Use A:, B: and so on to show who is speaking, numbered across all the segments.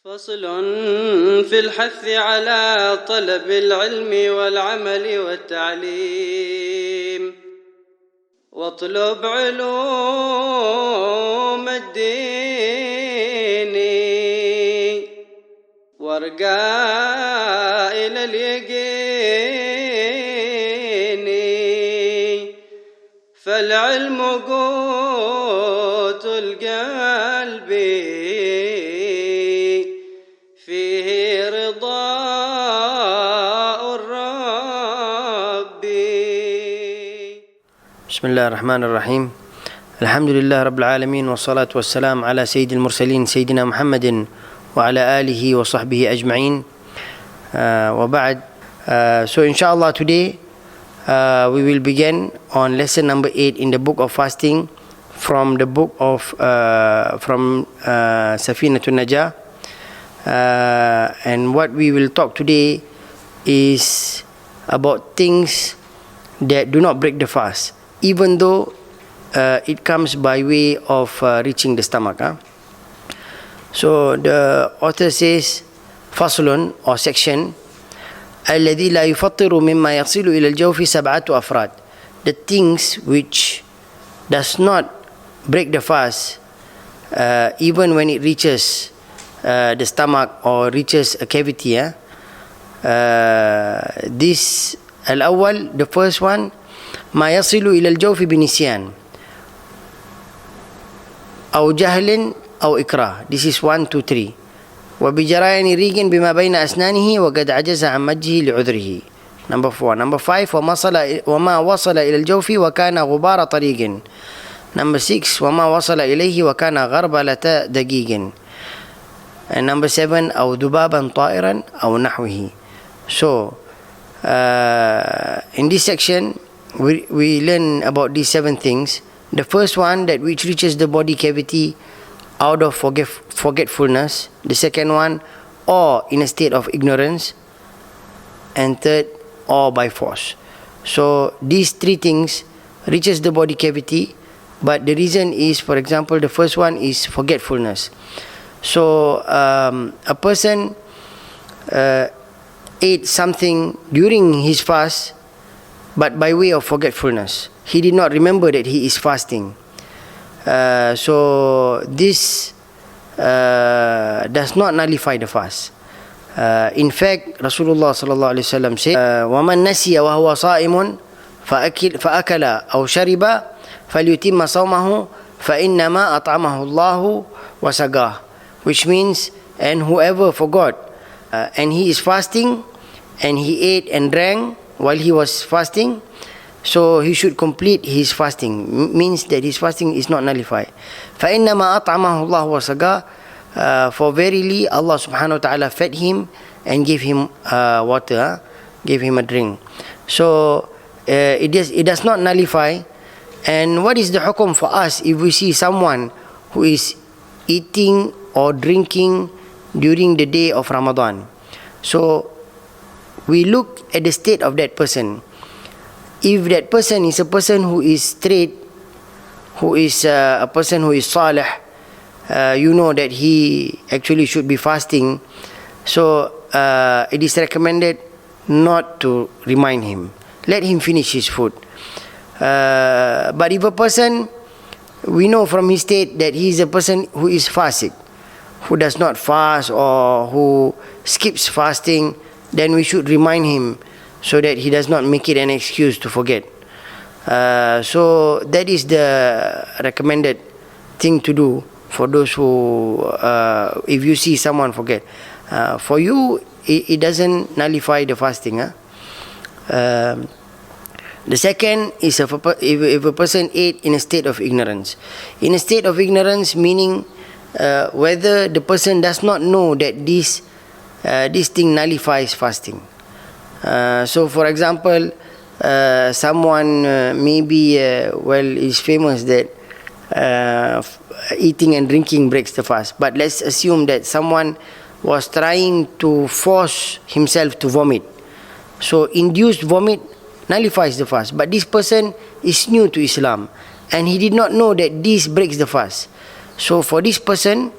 A: فصل في الحث على طلب العلم والعمل والتعليم واطلب علوم الدين وارجع إلى اليقين فالعلم قوت القلب فيه رضاء الرب.
B: بسم الله الرحمن الرحيم. الحمد لله رب العالمين والصلاة والسلام على سيد المرسلين سيدنا محمد وعلى آله وصحبه أجمعين وبعد. So inshallah today we will begin on lesson number 8 in the book of fasting from the book of Safinah an-Naja. And what we will talk today is about things that do not break the fast, even though it comes by way of reaching the stomach. So the author says, فصل or section, الذي لا يفطر مما يصل إلى الجوف سبعة أفراد. The things which does not break the fast even when it reaches the stomach or reaches a cavity. This الأول, the first one, ما يصل إلى الجوف بنسيان أو جهل أو إكراه. This is 1, 2, 3. وبجريان ريق بما بين أسنانه وقد عجز عن مجه لعذره. Number 4. Number 5, وما وصل إلى الجوف وكان غبار طريق. Number 6, وما وصل إليه وكان غربلة دقيق. And number 7, أو ذبابا طائرا أو نحوه. So in this section we learn about these 7 things. The first one, that which reaches the body cavity out of forgetfulness. The second one, or in a state of ignorance. And third, or by force. So these 3 things reaches the body cavity, but the reason is, for example, the first one is forgetfulness. So a person ate something during his fast, but by way of forgetfulness. He did not remember that he is fasting. So this does not nullify the fast. In fact, Rasulullah sallallahu alaihi wasallam said, وَمَنْ نَسِيَ وَهُوَ صَائِمٌ فَأَكَلَ أَوْ شَرِبَ فَلْيُتِمَّ صَوْمَهُ فَإِنَّمَا أَطْعَمَهُ اللَّهُ وَسَقَاهُ. Which means, and whoever forgot and he is fasting and he ate and drank while he was fasting, so he should complete his fasting. Means that his fasting is not nullified. فَإِنَّمَا أَطْعَمَهُ اللَّهُ وَسَقَاهُ. For verily Allah subhanahu wa ta'ala fed him and gave him water, gave him a drink. So it does not nullify. And what is the hukum for us if we see someone who is eating or drinking during the day of Ramadan? So we look at the state of that person. If that person is a person who is straight, who is a person who is salih, you know that he actually should be fasting. So it is recommended not to remind him. Let him finish his food. But if a person, we know from his state that he is a person who is fasting, who does not fast or who skips fasting, then we should remind him so that he does not make it an excuse to forget. So that is the recommended thing to do for those who, if you see someone forget. For you, it doesn't nullify the fasting. The second is if a person ate in a state of ignorance. In a state of ignorance, meaning whether the person does not know that this thing nullifies fasting. So for example, someone maybe is famous that eating and drinking breaks the fast. But let's assume that someone was trying to force himself to vomit. So induced vomit nullifies the fast. But this person is new to Islam and he did not know that this breaks the fast. So for this person,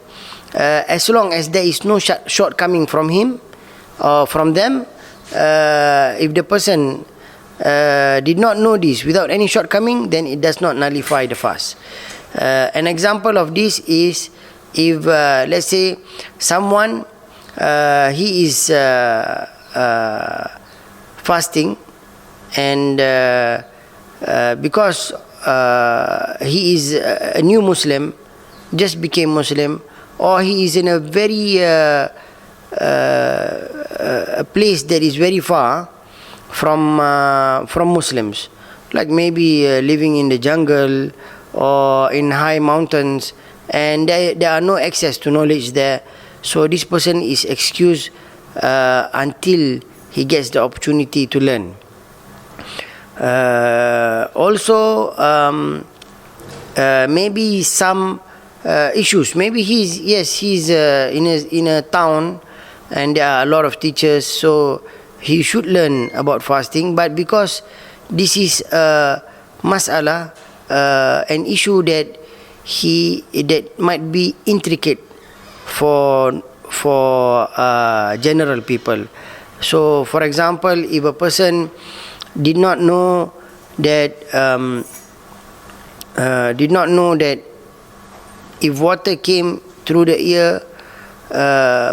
B: as long as there is no shortcoming from him or from them, if the person did not know this without any shortcoming, then it does not nullify the fast. An example of this is if let's say someone he is fasting, and because he is a new Muslim, just became Muslim, or he is in a very a place that is very far from Muslims, like maybe living in the jungle or in high mountains, and there are no access to knowledge there. So this person is excused until he gets the opportunity to learn. Also, maybe some issues. Maybe he's in a town, and there are a lot of teachers, so he should learn about fasting. But because this is a mas'ala, an issue that might be intricate for general people. So, for example, if a person did not know that if water came through the ear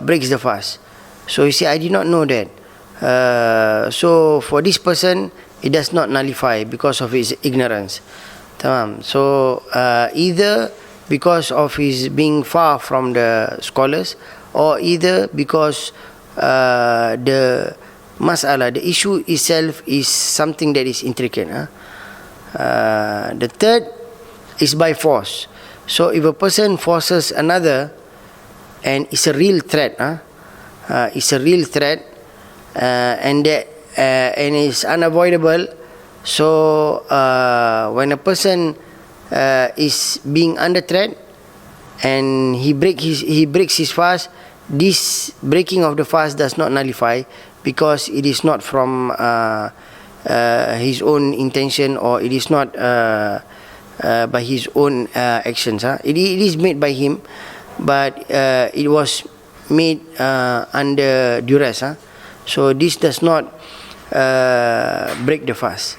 B: breaks the fast. So you see, I did not know that. So for this person, it does not nullify because of his ignorance. So either because of his being far from the scholars, or either because the mas'ala, the issue itself is something that is intricate. The third is by force. So if a person forces another, and it's a real threat, it's a real threat, and it's unavoidable. So when a person is being under threat and he breaks his fast, this breaking of the fast does not nullify, because it is not from his own intention, or it is not by his own actions. It is made by him, but it was made under duress. So this does not break the fast.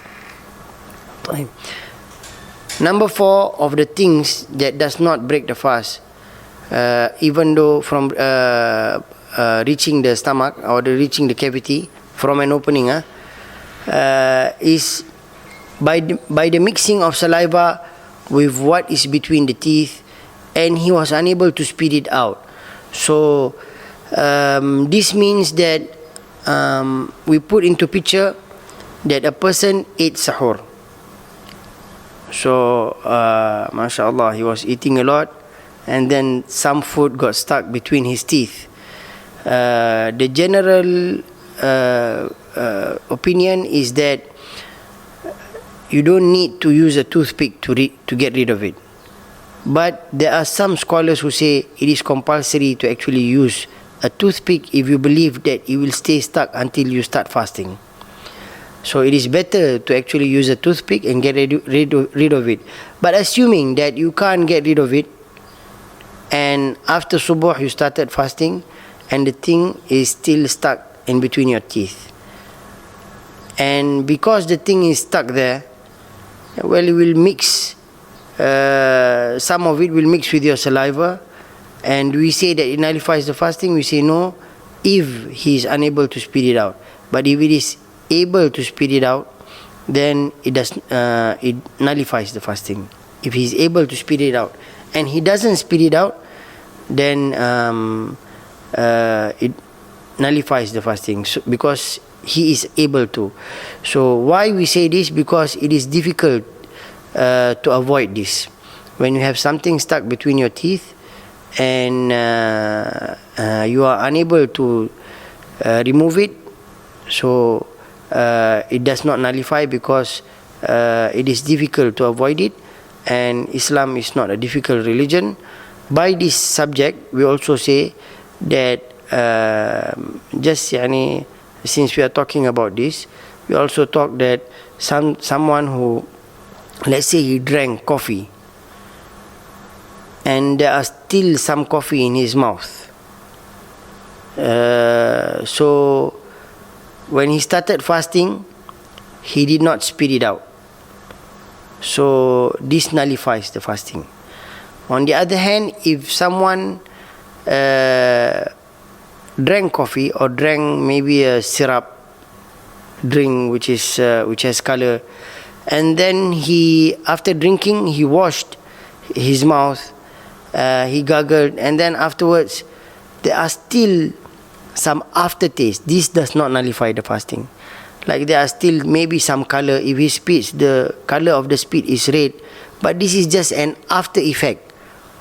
B: Number 4 of the things that does not break the fast, even though from reaching the stomach or reaching the cavity from an opening, is by the mixing of saliva with what is between the teeth, and he was unable to spit it out. So this means that we put into picture that a person ate sahur. So mashallah, he was eating a lot, and then some food got stuck between his teeth. The general opinion is that you don't need to use a toothpick to get rid of it. But there are some scholars who say it is compulsory to actually use a toothpick if you believe that it will stay stuck until you start fasting. So it is better to actually use a toothpick and get rid of it. But assuming that you can't get rid of it, and after subuh you started fasting, and the thing is still stuck in between your teeth, and because the thing is stuck there, well, it will mix, some of it will mix with your saliva, and we say that it nullifies the fasting. We say no, if he is unable to spit it out. But if it is able to spit it out, then it nullifies the fasting. If he is able to spit it out and he doesn't spit it out, then it nullifies the fasting, so, because he is able to. So why we say this? Because it is difficult to avoid this. When you have something stuck between your teeth and you are unable to remove it, so it does not nullify, because it is difficult to avoid it, and Islam is not a difficult religion. By this subject, we also say that since we are talking about this, we also talk that someone who, let's say he drank coffee, and there are still some coffee in his mouth. So when he started fasting, he did not spit it out. So this nullifies the fasting. On the other hand, if someone drank coffee or drank maybe a syrup drink which has color, and then he, after drinking, he washed his mouth, he gargled, and then afterwards there are still some aftertaste. This does not nullify the fasting. Like there are still maybe some color. If he spits, the color of the spit is red, but this is just an after effect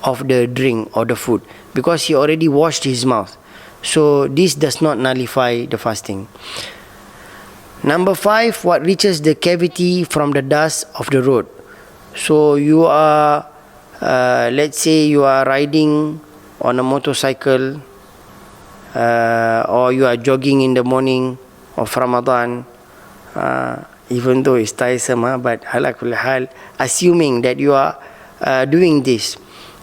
B: of the drink or the food, because he already washed his mouth. So this does not nullify the fasting. Number 5, what reaches the cavity from the dust of the road. So you are, let's say you are riding on a motorcycle, or you are jogging in the morning of Ramadan, even though it's tiresome, but ala kulli hal, assuming that you are doing this,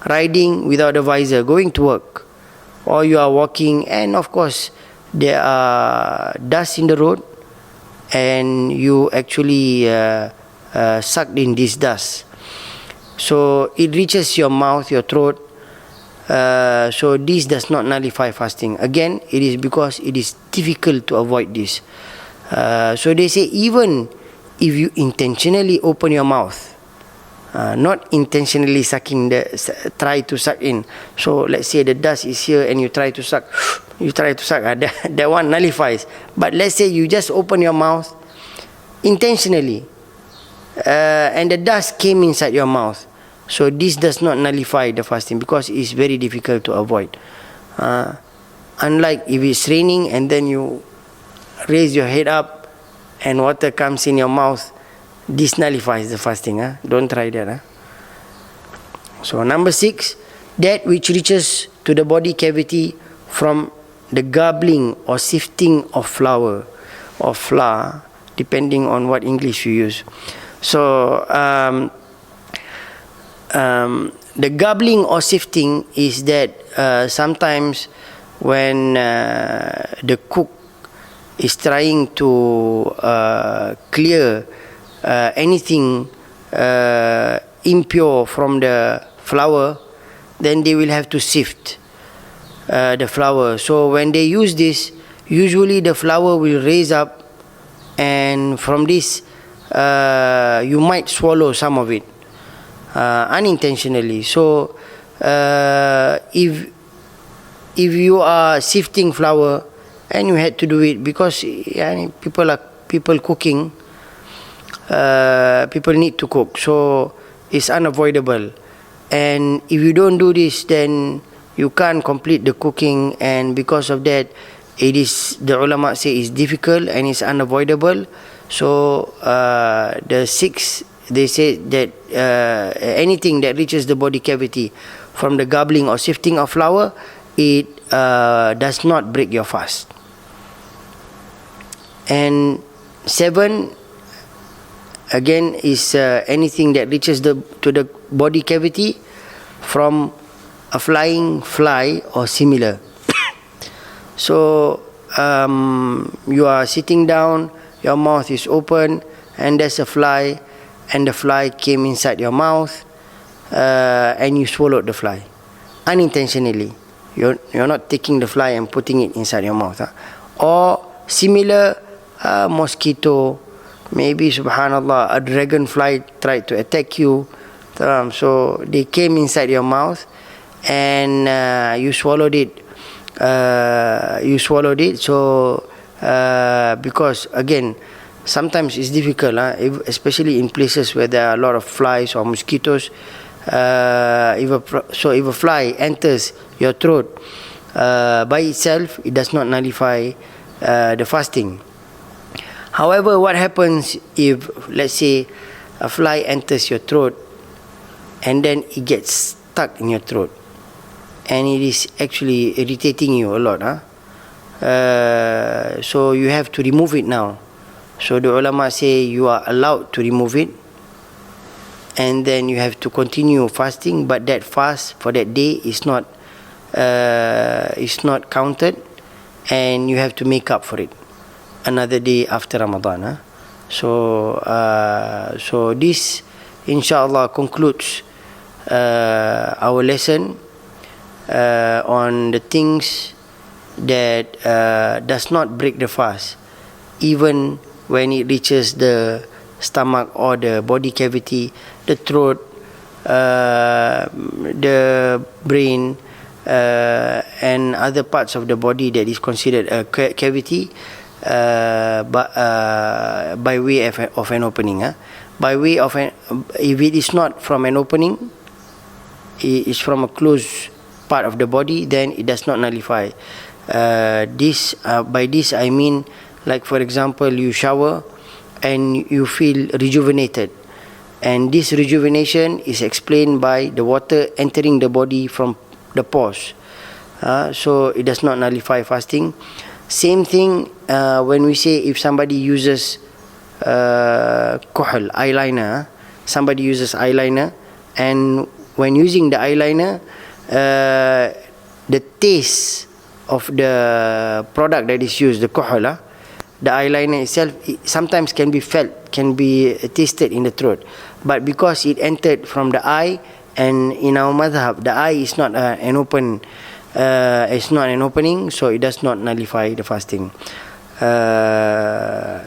B: riding without a visor, going to work, or you are walking, and of course there are dust in the road, and you actually sucked in this dust, so it reaches your mouth, your throat. So this does not nullify fasting. Again, it is because it is difficult to avoid this. So they say even if you intentionally open your mouth, not intentionally try to suck in. So let's say the dust is here and you try to suck, that one nullifies. But let's say you just open your mouth intentionally, and the dust came inside your mouth. So this does not nullify the fasting, because it is very difficult to avoid. Unlike if it's raining and then you raise your head up and water comes in your mouth, this nullifies the fasting. Don't try that. So number 6, that which reaches to the body cavity from the garbling or sifting of flour or flour, depending on what English you use. So the garbling or sifting is that sometimes when the cook is trying to clear anything impure from the flour, then they will have to sift the flour. So when they use this, usually the flour will raise up, and from this you might swallow some of it unintentionally. So if you are sifting flour and you had to do it because people cooking, people need to cook, so it's unavoidable. And if you don't do this, then you can't complete the cooking, and because of that, it is, the ulama say, it's difficult and it's unavoidable. So the 6, they say that anything that reaches the body cavity from the garbling or sifting of flour, it does not break your fast. And 7, again, is anything that reaches to the body cavity from a flying fly or similar. So you are sitting down, your mouth is open, and there's a fly, and the fly came inside your mouth, and you swallowed the fly unintentionally. You're not taking the fly and putting it inside your mouth. Or similar, mosquito, maybe, subhanallah, a dragonfly tried to attack you, so they came inside your mouth, and you swallowed it. So because again, sometimes it's difficult, especially in places where there are a lot of flies or mosquitoes. If a fly enters your throat by itself, it does not nullify the fasting. However, what happens if, let's say, a fly enters your throat and then it gets stuck in your throat, and it is actually irritating you a lot, so you have to remove it now. So the ulama say you are allowed to remove it, and then you have to continue fasting, but that fast for that day is not counted, and you have to make up for it another day after Ramadan. So this inshallah concludes our lesson on the things that does not break the fast, even when it reaches the stomach or the body cavity, the throat, the brain, and other parts of the body that is considered a cavity, by way of an opening. By way of if it is not from an opening, it is from a closed part of the body, then it does not nullify. By this I mean, like for example, you shower and you feel rejuvenated, and this rejuvenation is explained by the water entering the body from the pores, so it does not nullify fasting. Same thing when we say if somebody uses kuhl, eyeliner. Somebody uses eyeliner, and when using the eyeliner, the taste of the product that is used, the kuhl, the eyeliner itself, it sometimes can be felt, can be tasted in the throat, but because it entered from the eye, and in our madhab, the eye is not an open, it's not an opening, so it does not nullify the fasting.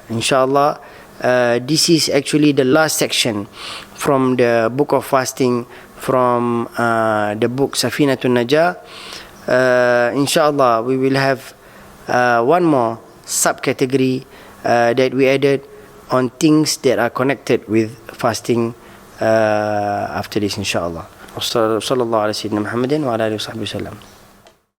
B: Inshallah, this is actually the last section from the book of fasting, from the book Safinah an-Naja. Inshallah, we will have one more subcategory that we added on things that are connected with fasting after this, inshallah. Sallallahu alaihi wasallam.